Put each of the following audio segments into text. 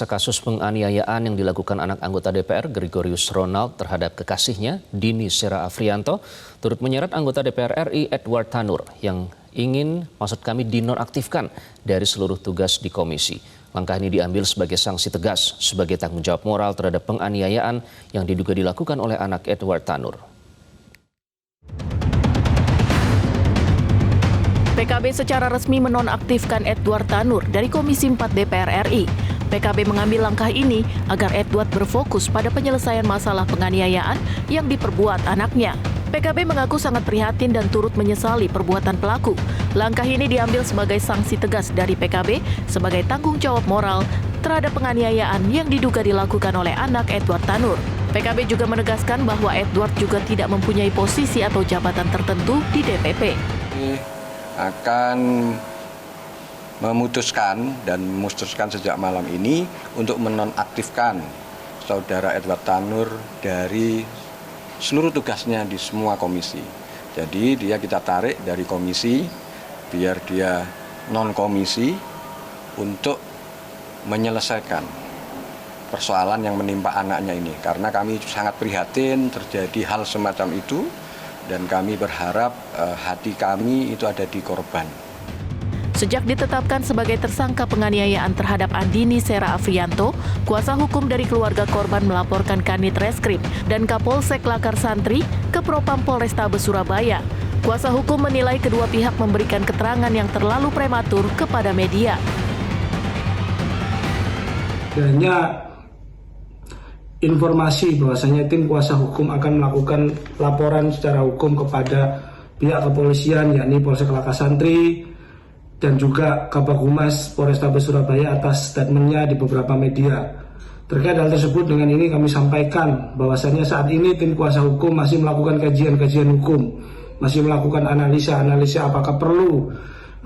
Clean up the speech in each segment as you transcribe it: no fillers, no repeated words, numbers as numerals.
memeriksa kasus penganiayaan yang dilakukan anak anggota DPR Gregorius Ronald terhadap kekasihnya Dini Sera Afriyanto, turut menyeret anggota DPR RI Edward Tanur yang ingin dinonaktifkan dari seluruh tugas di komisi. Langkah ini diambil sebagai sanksi tegas sebagai tanggung jawab moral terhadap penganiayaan yang diduga dilakukan oleh anak Edward Tanur. PKB secara resmi menonaktifkan Edward Tanur dari Komisi 4 DPR RI. PKB mengambil langkah ini agar Edward berfokus pada penyelesaian masalah penganiayaan yang diperbuat anaknya. PKB mengaku sangat prihatin dan turut menyesali perbuatan pelaku. Langkah ini diambil sebagai sanksi tegas dari PKB sebagai tanggung jawab moral terhadap penganiayaan yang diduga dilakukan oleh anak Edward Tanur. PKB juga menegaskan bahwa Edward juga tidak mempunyai posisi atau jabatan tertentu di DPP. Akan memutuskan sejak malam ini untuk menonaktifkan saudara Edward Tanur dari seluruh tugasnya di semua komisi. Jadi kita tarik dari komisi biar dia non-komisi untuk menyelesaikan persoalan yang menimpa anaknya ini. Karena kami sangat prihatin terjadi hal semacam itu. Dan kami berharap hati kami itu ada di korban. Sejak ditetapkan sebagai tersangka penganiayaan terhadap Dini Sera Afriyanto, kuasa hukum dari keluarga korban melaporkan Kanit Reskrim dan Kapolsek Lakar Santri ke Propam Polrestabes Surabaya. Kuasa hukum menilai kedua pihak memberikan keterangan yang terlalu prematur kepada media. Informasi bahwasanya tim kuasa hukum akan melakukan laporan secara hukum kepada pihak kepolisian, yakni Polsek Lakar Santri dan juga Kabag Humas Polrestabes Surabaya atas statementnya di beberapa media. Terkait hal tersebut, dengan ini kami sampaikan bahwasanya saat ini tim kuasa hukum masih melakukan kajian hukum, masih melakukan analisa apakah perlu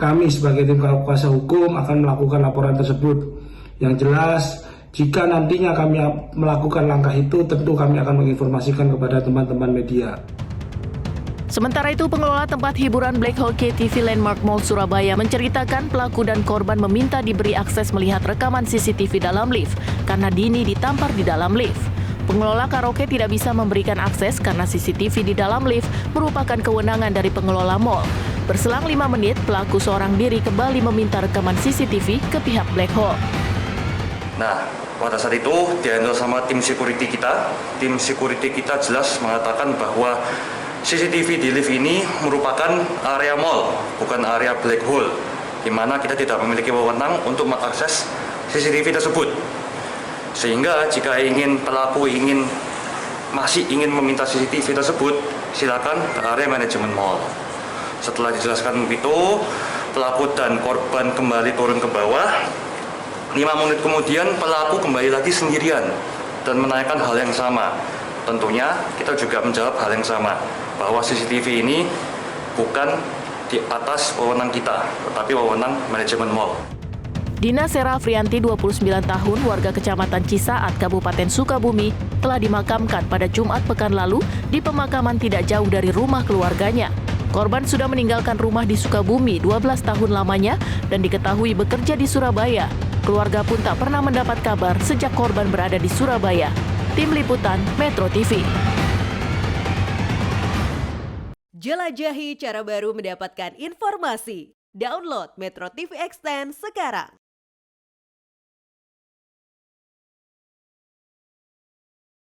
kami sebagai tim kuasa hukum akan melakukan laporan tersebut. Yang jelas, jika nantinya kami melakukan langkah itu, tentu kami akan menginformasikan kepada teman-teman media. Sementara itu, pengelola tempat hiburan Black Hole KTV Landmark Mall Surabaya menceritakan pelaku dan korban meminta diberi akses melihat rekaman CCTV dalam lift karena Dini ditampar di dalam lift. Pengelola karaoke tidak bisa memberikan akses karena CCTV di dalam lift merupakan kewenangan dari pengelola mall. Berselang 5 menit, pelaku seorang diri kembali meminta rekaman CCTV ke pihak Black Hole. Nah, pada saat itu dihandle sama tim security kita. Tim security kita jelas mengatakan bahwa CCTV di lift ini merupakan area mall, bukan area black hole, di mana kita tidak memiliki wewenang untuk mengakses CCTV tersebut. Sehingga jika pelaku masih ingin meminta CCTV tersebut, silakan ke area manajemen mall. Setelah dijelaskan begitu, pelaku dan korban kembali turun ke bawah. 5 menit kemudian pelaku kembali lagi sendirian dan menanyakan hal yang sama. Tentunya kita juga menjawab hal yang sama, bahwa CCTV ini bukan di atas wewenang kita, tetapi wewenang manajemen mall. Dina Sera Afriyanti, 29 tahun, warga Kecamatan Cisaat, Kabupaten Sukabumi, telah dimakamkan pada Jumat pekan lalu di pemakaman tidak jauh dari rumah keluarganya. Korban sudah meninggalkan rumah di Sukabumi 12 tahun lamanya dan diketahui bekerja di Surabaya. Keluarga pun tak pernah mendapat kabar sejak korban berada di Surabaya. Tim Liputan Metro TV. Jelajahi cara baru mendapatkan informasi. Download Metro TV Extend sekarang.